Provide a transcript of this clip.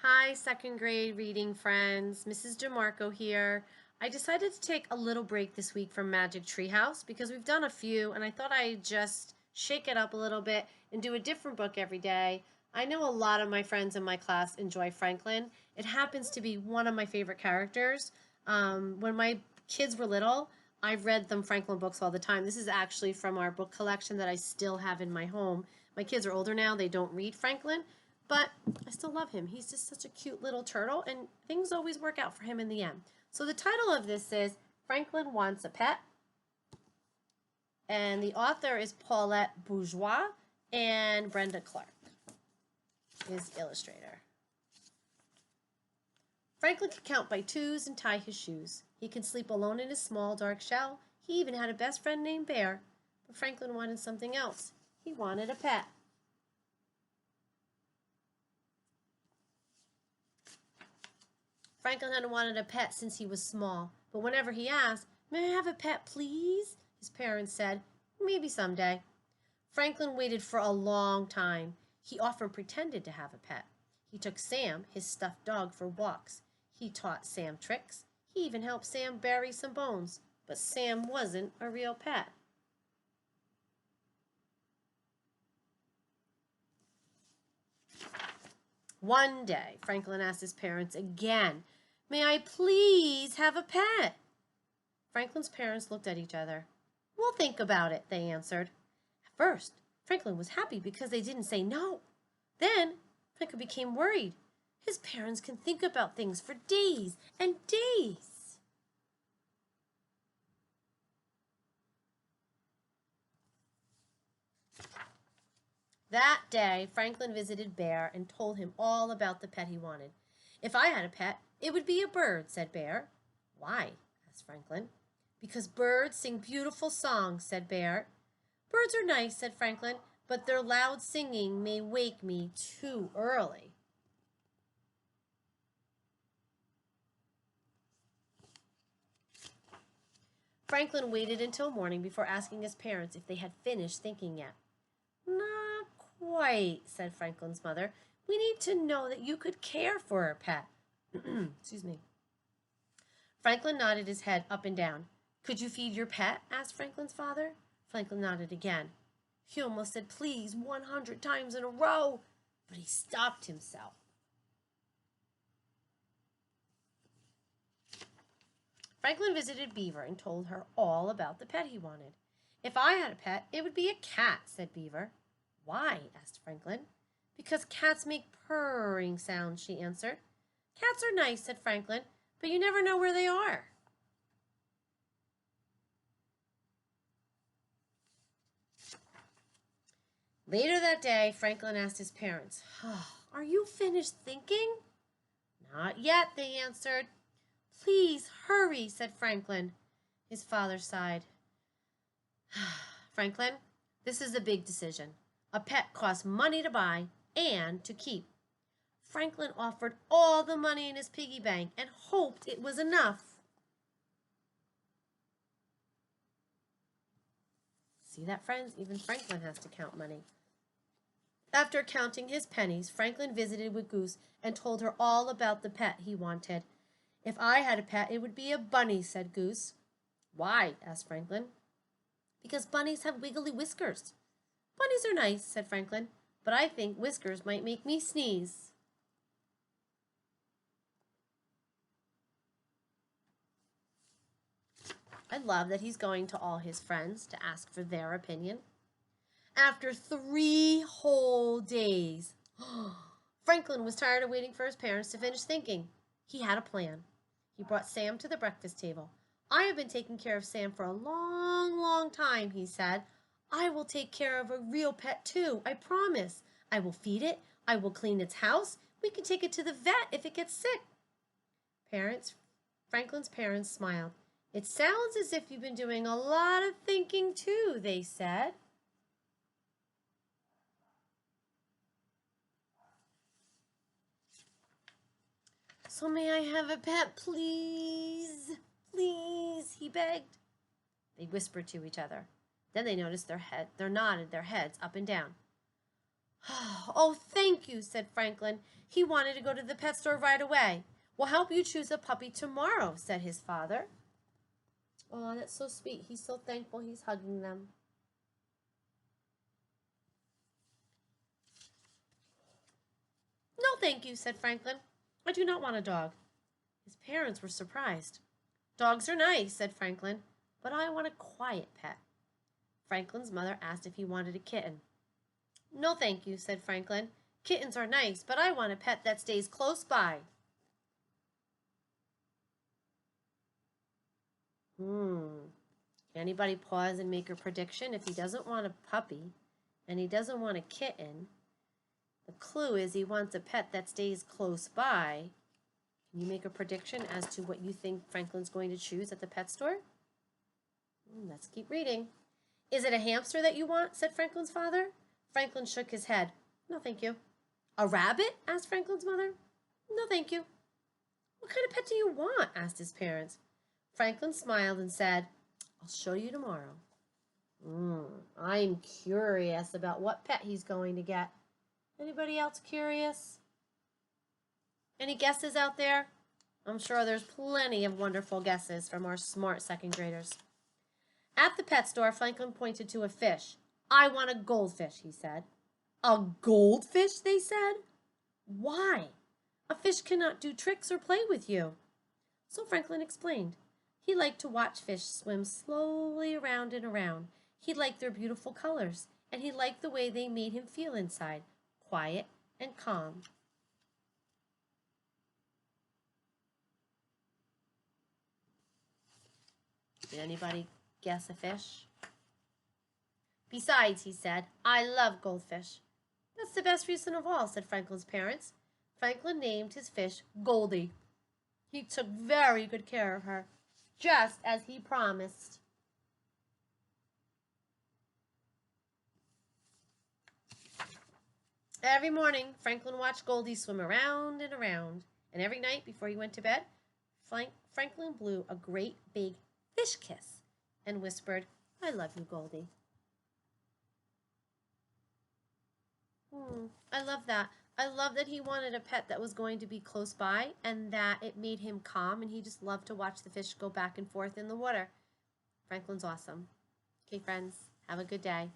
Hi, second grade reading friends. Mrs. DeMarco here. I decided to take a little break this week from Magic Treehouse because we've done a few and I thought I'd just shake it up a little bit and do a different book every day. I know a lot of my friends in my class enjoy Franklin. It happens to be one of my favorite characters. When my kids were little, I've read them Franklin books all the time. This is actually from our book collection that I still have in my home. My kids are older now. They don't read Franklin, but I still love him. He's just such a cute little turtle, and things always work out for him in the end. So the title of this is Franklin Wants a Pet, and the author is Paulette Bourgeois, and Brenda Clark is illustrator. Franklin could count by twos and tie his shoes. He could sleep alone in his small, dark shell. He even had a best friend named Bear. But Franklin wanted something else. He wanted a pet. Franklin hadn't wanted a pet since he was small, but whenever he asked, "May I have a pet, please?" his parents said, "Maybe someday." Franklin waited for a long time. He often pretended to have a pet. He took Sam, his stuffed dog, for walks. He taught Sam tricks. He even helped Sam bury some bones. But Sam wasn't a real pet. One day, Franklin asked his parents again, "May I please have a pet?" Franklin's parents looked at each other. "We'll think about it," they answered. At first, Franklin was happy because they didn't say no. Then, Franklin became worried. His parents can think about things for days and days. That day, Franklin visited Bear and told him all about the pet he wanted. "If I had a pet, it would be a bird," said Bear. "Why?" asked Franklin. "Because birds sing beautiful songs," said Bear. "Birds are nice," said Franklin, "but their loud singing may wake me too early." Franklin waited until morning before asking his parents if they had finished thinking yet. "Not quite," said Franklin's mother. "We need to know that you could care for a pet." Excuse me. Franklin nodded his head up and down. "Could you feed your pet?" asked Franklin's father. Franklin nodded again. He almost said "please" 100 times in a row, but he stopped himself. Franklin visited Beaver and told her all about the pet he wanted. "If I had a pet, it would be a cat," said Beaver. "Why?" asked Franklin. "Because cats make purring sounds," she answered. "Cats are nice," said Franklin, "but you never know where they are." Later that day, Franklin asked his parents, "Are you finished thinking?" "Not yet," they answered. "Please hurry," said Franklin. His father sighed. "Franklin, this is a big decision. A pet costs money to buy and to keep." Franklin offered all the money in his piggy bank and hoped it was enough. See that, friends? Even Franklin has to count money. After counting his pennies, Franklin visited with Goose and told her all about the pet he wanted. "If I had a pet, it would be a bunny," said Goose. "Why?" asked Franklin. "Because bunnies have wiggly whiskers." "Bunnies are nice," said Franklin, "but I think whiskers might make me sneeze." I love that he's going to all his friends to ask for their opinion. After 3 whole days, Franklin was tired of waiting for his parents to finish thinking. He had a plan. He brought Sam to the breakfast table. "I have been taking care of Sam for a long, long time," he said. "I will take care of a real pet too, I promise. I will feed it. I will clean its house. We can take it to the vet if it gets sick." Franklin's parents smiled. "It sounds as if you've been doing a lot of thinking too," they said. "So may I have a pet, please? Please," he begged. They whispered to each other. Then they noticed they nodded their heads up and down. Oh, thank you, said Franklin. He wanted to go to the pet store right away. We'll help you choose a puppy tomorrow, said his father. Oh, that's so sweet. He's so thankful. He's hugging them. No, thank you, said Franklin. I do not want a dog. His parents were surprised. Dogs are nice, said Franklin, but I want a quiet pet. Franklin's mother asked if he wanted a kitten. No, thank you, said Franklin. Kittens are nice, but I want a pet that stays close by. Anybody pause and make a prediction? If he doesn't want a puppy and he doesn't want a kitten, the clue is he wants a pet that stays close by. Can you make a prediction as to what you think Franklin's going to choose at the pet store? Let's keep reading. Is it a hamster that you want? Said Franklin's father. Franklin shook his head. No, thank you. A rabbit? Asked Franklin's mother. No, thank you. What kind of pet do you want? Asked his parents. Franklin smiled and said, I'll show you tomorrow. I'm curious about what pet he's going to get. Anybody else curious? Any guesses out there? I'm sure there's plenty of wonderful guesses from our smart second graders. At the pet store, Franklin pointed to a fish. I want a goldfish, he said. A goldfish, they said? Why? A fish cannot do tricks or play with you. So Franklin explained. He liked to watch fish swim slowly around and around. He liked their beautiful colors, and he liked the way they made him feel inside, quiet and calm. Did anybody guess a fish? Besides, he said, I love goldfish. That's the best reason of all, said Franklin's parents. Franklin named his fish Goldie. He took very good care of her, just as he promised. Every morning, Franklin watched Goldie swim around and around, and every night before he went to bed, Franklin blew a great big fish kiss and whispered, I love you, Goldie. I love that. I love that he wanted a pet that was going to be close by and that it made him calm and he just loved to watch the fish go back and forth in the water. Franklin's awesome. Okay, friends, have a good day.